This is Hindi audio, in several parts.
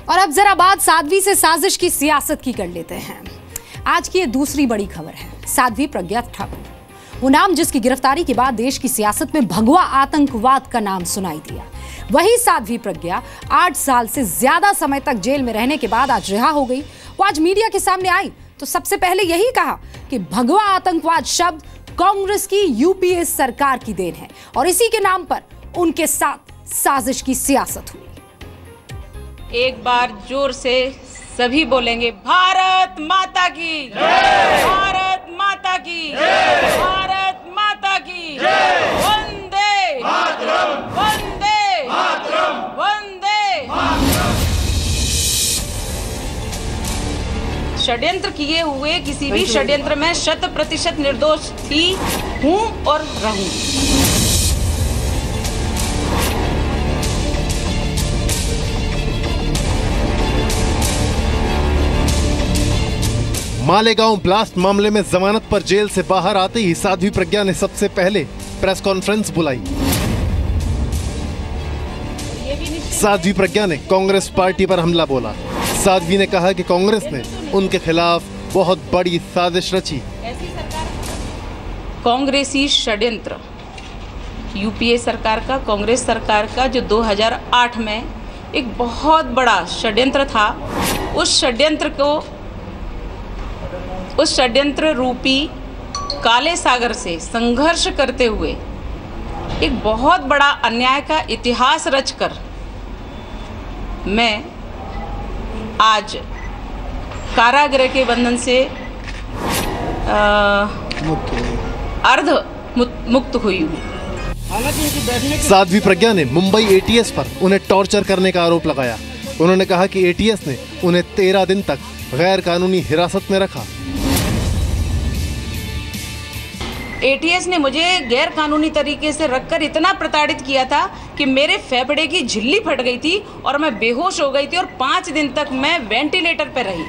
और अब जरा बात साध्वी से साजिश की सियासत की कर लेते हैं। आज की ये दूसरी बड़ी खबर है। साध्वी प्रज्ञा ठाकुर, वो नाम जिसकी गिरफ्तारी के बाद देश की सियासत में भगवा आतंकवाद का नाम सुनाई दिया। वही साध्वी प्रज्ञा 8 साल से ज्यादा समय तक जेल में रहने के बाद आज रिहा हो गई। वो आज मीडिया के सामने आई तो सबसे पहले यही कहा कि भगवा आतंकवाद शब्द कांग्रेस की यूपीए सरकार की देन है और इसी के नाम पर उनके साथ साजिश की सियासत हुई। एक बार जोर से सभी बोलेंगे, भारत माता की जय, भारत माता की जय, भारत माता की जय, वंदे मातरम, वंदे मातरम, वंदे मातरम। षड्यंत्र किए हुए किसी भी षड्यंत्र में 100% निर्दोष थी, हूं और रहूंगी। मालेगांव ब्लास्ट मामले में जमानत पर जेल से बाहर आते ही साध्वी प्रज्ञा ने सबसे पहले प्रेस कॉन्फ्रेंस बुलाई। साध्वी प्रज्ञा ने कांग्रेस पार्टी पर हमला बोला। साध्वी ने कहा कि कांग्रेस ने उनके खिलाफ बहुत बड़ी साजिश रची। कांग्रेसी षड्यंत्र यूपीए सरकार का, कांग्रेस सरकार का, जो 2008 में एक बहुत बड़ा षड्यंत्र था, उस षड्यंत्र रूपी काले सागर से संघर्ष करते हुए एक बहुत बड़ा अन्याय का इतिहास रचकर मैं आज कारागृह के बंधन से अर्ध मुक्त हुई हूँ। साध्वी प्रज्ञा ने मुंबई एटीएस पर उन्हें टॉर्चर करने का आरोप लगाया। उन्होंने कहा कि एटीएस ने उन्हें 13 दिन तक गैर कानूनी हिरासत में रखा। एटीएस ने मुझे गैर कानूनी तरीके से रखकर इतना प्रताड़ित किया था कि मेरे फेफड़े की झिल्ली फट गई थी और मैं बेहोश हो गई थी और 5 दिन तक मैं वेंटिलेटर पर रही।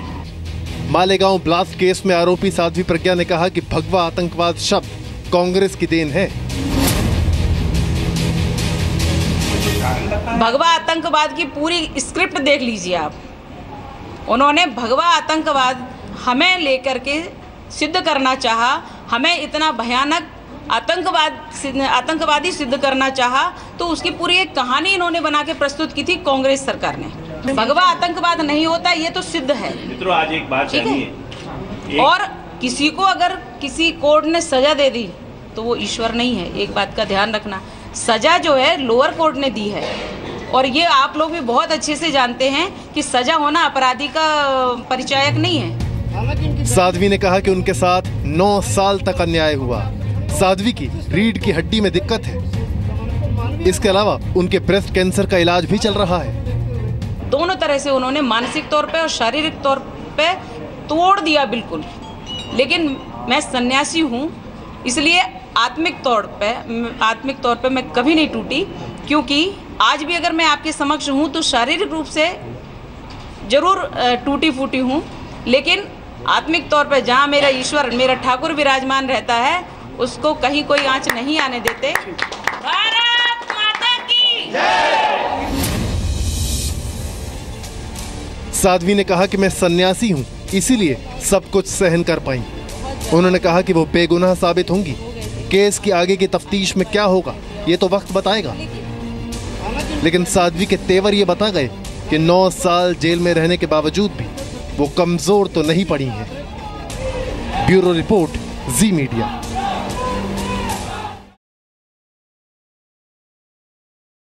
मालेगांव ब्लास्ट केस में आरोपी साध्वी प्रज्ञा ने कहा कि भगवा आतंकवाद शब्द कांग्रेस की देन है। भगवा आतंकवाद की पूरी स्क्रिप्ट देख लीजिए आप। उन्होंने भगवा आतंकवाद हमें लेकर के सिद्ध करना चाहा, हमें इतना भयानक आतंकवादी सिद्ध करना चाहा, तो उसकी पूरी एक कहानी इन्होंने बना के प्रस्तुत की थी कांग्रेस सरकार ने। भगवा आतंकवाद नहीं होता, ये तो सिद्ध है। मित्रों, आज एक बात जानिए, और किसी को अगर किसी कोर्ट ने सजा दे दी तो वो ईश्वर नहीं है। एक बात का ध्यान रखना, सजा जो है लोअर कोर्ट ने दी है और ये आप लोग भी बहुत अच्छे से जानते हैं कि सजा होना अपराधी का परिचायक नहीं है। साध्वी ने कहा कि उनके साथ 9 साल तक अन्याय हुआ। साध्वी की रीढ़ की हड्डी में दिक्कत है। इसके अलावा उनके ब्रेस्ट कैंसर का इलाज भी चल रहा है। दोनों तरह से उन्होंने मानसिक तौर पे और शारीरिक तौर पे तोड़ दिया बिल्कुल। लेकिन मैं सन्यासी हूँ, इसलिए आत्मिक तौर पे मैं कभी नहीं टूटी, क्योंकि आज भी अगर मैं आपके समक्ष हूँ तो शारीरिक रूप से जरूर टूटी फूटी हूँ, लेकिन आत्मिक तौर पे जहाँ मेरा ईश्वर, मेरा ठाकुर विराजमान रहता है, उसको कहीं कोई आंच नहीं आने देते। भारत माता की जय। साध्वी ने कहा कि मैं सन्यासी हूँ, इसीलिए सब कुछ सहन कर पाई। उन्होंने कहा कि वो बेगुनाह साबित होंगी। केस की आगे की तफ्तीश में क्या होगा ये तो वक्त बताएगा। लेकिन साध्वी के तेवर ये बता गए कि 9 साल जेल में रहने के बावजूद भी वो कमजोर तो नहीं पड़ी हैं। ब्यूरो रिपोर्ट, जी मीडिया।